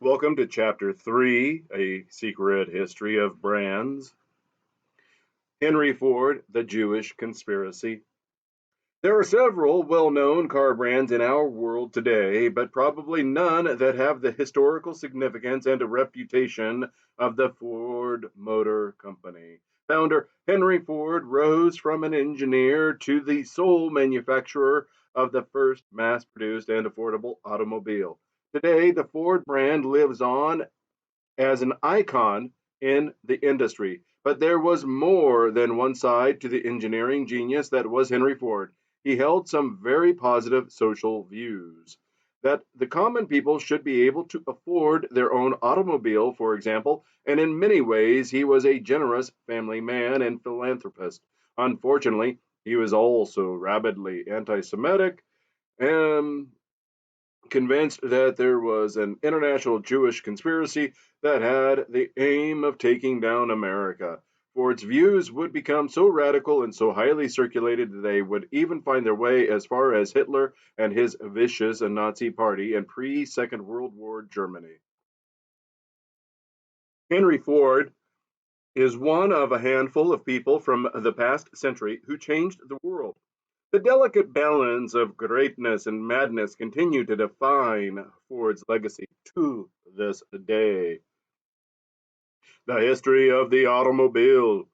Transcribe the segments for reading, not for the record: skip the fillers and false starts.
Welcome to Chapter 3, A Secret History of Brands. Henry Ford, the Jewish Conspiracy. There are several well known car brands in our world today, but probably none that have the historical significance and reputation of the Ford Motor Company. Founder Henry Ford rose from an engineer to the sole manufacturer of the first mass produced and affordable automobile. Today, the Ford brand lives on as an icon in the industry. But there was more than one side to the engineering genius that was Henry Ford. He held some very positive social views that the common people should be able to afford their own automobile, for example, and in many ways he was a generous family man and philanthropist. Unfortunately, he was also rabidly anti Semitic and convinced that there was an international Jewish conspiracy that had the aim of taking down America. Ford's views would become so radical and so highly circulated that they would even find their way as far as Hitler and his vicious Nazi party in pre Second World War Germany. Henry Ford is one of a handful of people from the past century who changed the world. The delicate balance of greatness and madness continue to define Ford's legacy to this day. The history of the automobile.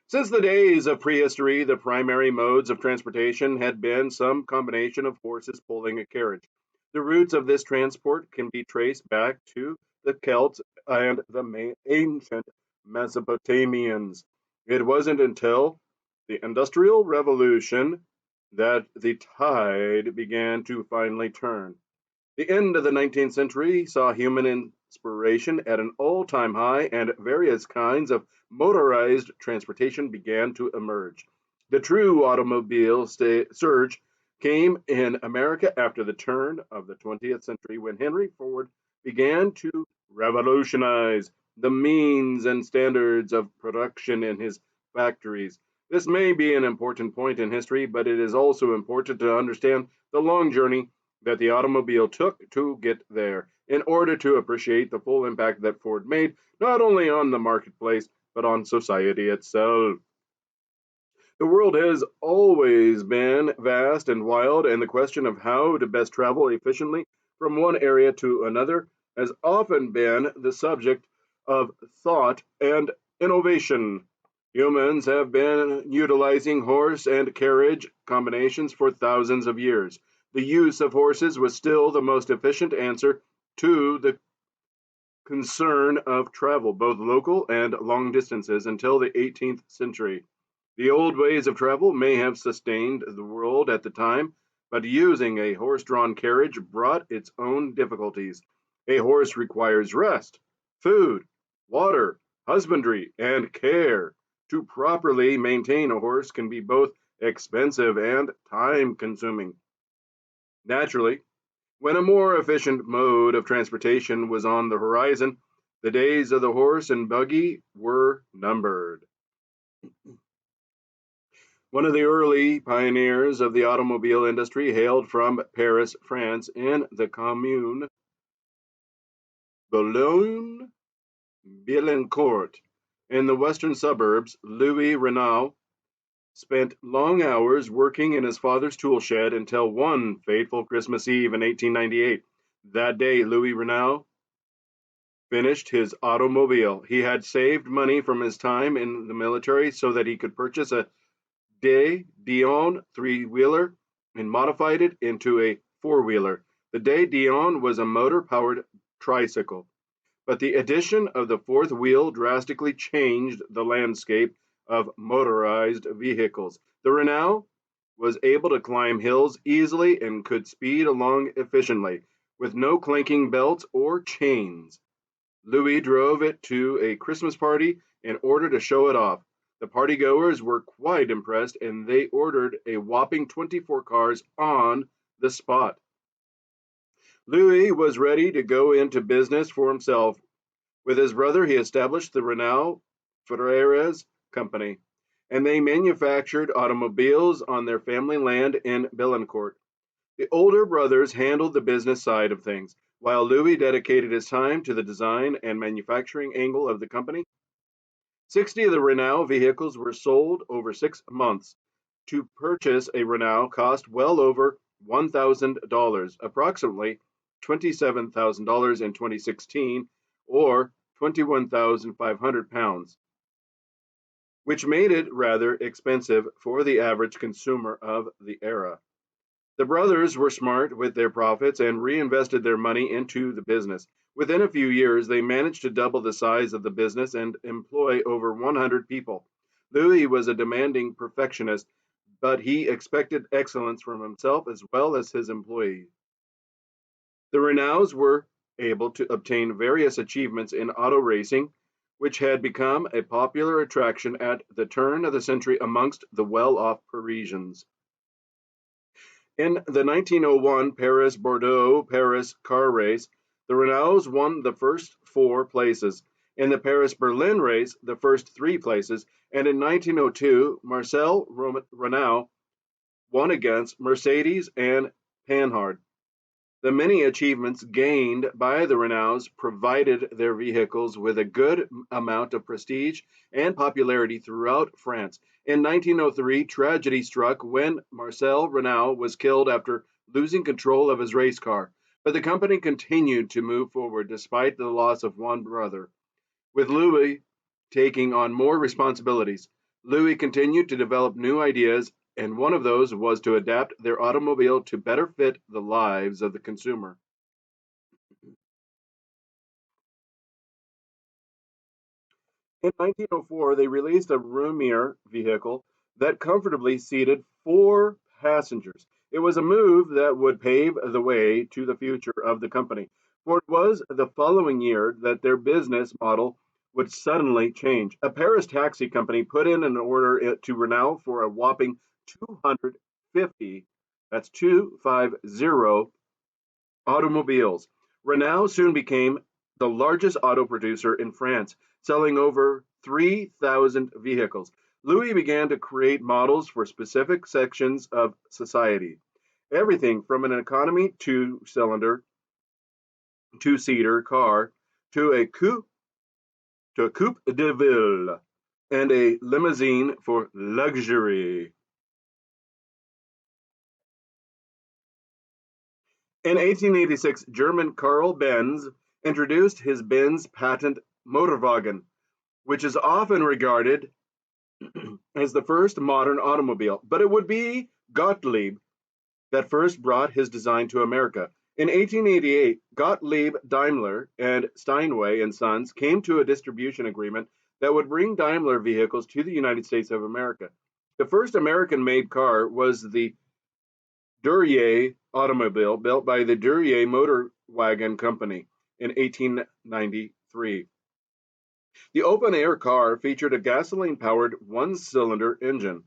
Since the days of prehistory, the primary modes of transportation had been some combination of horses pulling a carriage. The roots of this transport can be traced back to the Celts and the ancient Mesopotamians. It wasn't until the Industrial Revolution that the tide began to finally turn. The end of the 19th century saw human inspiration at an all time high, and various kinds of motorized transportation began to emerge. The true automobile surge came in America after the turn of the 20th century when Henry Ford began to revolutionize the means and standards of production in his factories. This may be an important point in history, but it is also important to understand the long journey that the automobile took to get there in order to appreciate the full impact that Ford made, not only on the marketplace, but on society itself. The world has always been vast and wild, and the question of how to best travel efficiently from one area to another has often been the subject of thought and innovation. Humans have been utilizing horse and carriage combinations for thousands of years. The use of horses was still the most efficient answer to the concern of travel, both local and long distances, until the 18th century. The old ways of travel may have sustained the world at the time, but using a horse drawn carriage brought its own difficulties. A horse requires rest, food, water, husbandry, and care. To properly maintain a horse can be both expensive and time consuming. Naturally, when a more efficient mode of transportation was on the horizon, the days of the horse and buggy were numbered. One of the early pioneers of the automobile industry hailed from Paris, France, in the commune Boulogne Billancourt in the western suburbs. Louis Renault spent long hours working in his father's tool shed until one fateful Christmas Eve in 1898. That day, Louis Renault finished his automobile. He had saved money from his time in the military so that he could purchase a De Dion three-wheeler and modified it into a four-wheeler. The De Dion was a motor-powered tricycle, but the addition of the fourth wheel drastically changed the landscape of motorized vehicles. The Renault was able to climb hills easily and could speed along efficiently, with no clanking belts or chains. Louis drove it to a Christmas party in order to show it off. The partygoers were quite impressed, and they ordered a whopping 24 cars on the spot. Louis was ready to go into business for himself. With his brother, he established the Renault Freres Company, and they manufactured automobiles on their family land in Billancourt. The older brothers handled the business side of things, While Louis dedicated his time to the design and manufacturing angle of the company, 60 of the Renault vehicles were sold over 6 months. To purchase a Renault cost well over $1,000, approximately $27,000 in 2016, or £21,500, which made it rather expensive for the average consumer of the era. The brothers were smart with their profits and reinvested their money into the business. Within a few years, they managed to double the size of the business and employ over 100 people. Louis was a demanding perfectionist, but he expected excellence from himself as well as his employees. The Renaults were able to obtain various achievements in auto racing, which had become a popular attraction at the turn of the century amongst the well off Parisians. In the 1901 Paris Bordeaux Paris car race, the Renaults won the first 4 places. In the Paris Berlin race, the first 3 places, and in 1902, Marcel Renault won against Mercedes and Panhard. The many achievements gained by the Renaults provided their vehicles with a good amount of prestige and popularity throughout France. In 1903, tragedy struck when Marcel Renault was killed after losing control of his race car, but the company continued to move forward despite the loss of one brother. With Louis taking on more responsibilities, Louis continued to develop new ideas, and one of those was to adapt their automobile to better fit the lives of the consumer. In 1904, they released a roomier vehicle that comfortably seated 4 passengers. It was a move that would pave the way to the future of the company, for it was the following year that their business model would suddenly change. A Paris taxi company put in an order to Renault for a whopping 250, that's 250 automobiles. Renault soon became the largest auto producer in France, selling over 3,000 vehicles. Louis began to create models for specific sections of society, everything from an economy two-seater car to a coupe de ville and a limousine for luxury. In 1886, German Karl Benz introduced his Benz patent Motorwagen, which is often regarded as the first modern automobile, but it would be Gottlieb that first brought his design to America. In 1888, Gottlieb Daimler and Steinway and Sons came to a distribution agreement that would bring Daimler vehicles to the United States of America. The first American-made car was the Duryea automobile built by the Duryea Motor Wagon Company in 1893. The open-air car featured a gasoline-powered one-cylinder engine.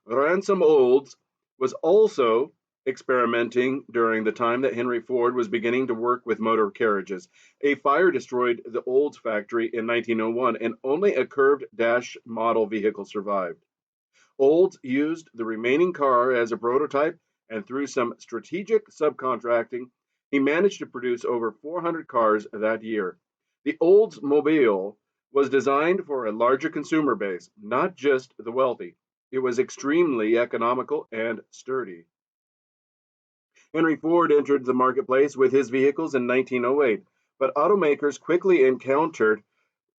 Ransom Olds was also experimenting during the time that Henry Ford was beginning to work with motor carriages. A fire destroyed the Olds factory in 1901, and only a curved dash model vehicle survived. Olds used the remaining car as a prototype, and through some strategic subcontracting, he managed to produce over 400 cars that year. The Oldsmobile was designed for a larger consumer base, not just the wealthy. It was extremely economical and sturdy. Henry Ford entered the marketplace with his vehicles in 1908, but automakers quickly encountered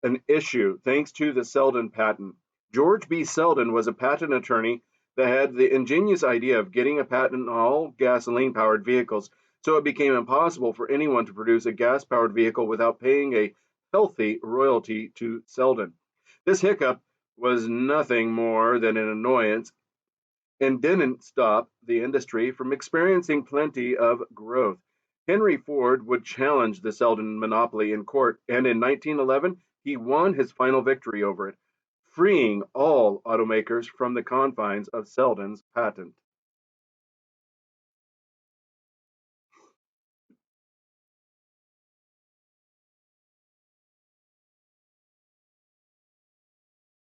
an issue thanks to the Selden patent. George B. Selden was a patent attorney that had the ingenious idea of getting a patent on all gasoline powered vehicles, so it became impossible for anyone to produce a gas powered vehicle without paying a healthy royalty to Selden. This hiccup was nothing more than an annoyance and didn't stop the industry from experiencing plenty of growth. Henry Ford would challenge the Selden monopoly in court, and in 1911 he won his final victory over it, freeing all automakers from the confines of Selden's patent.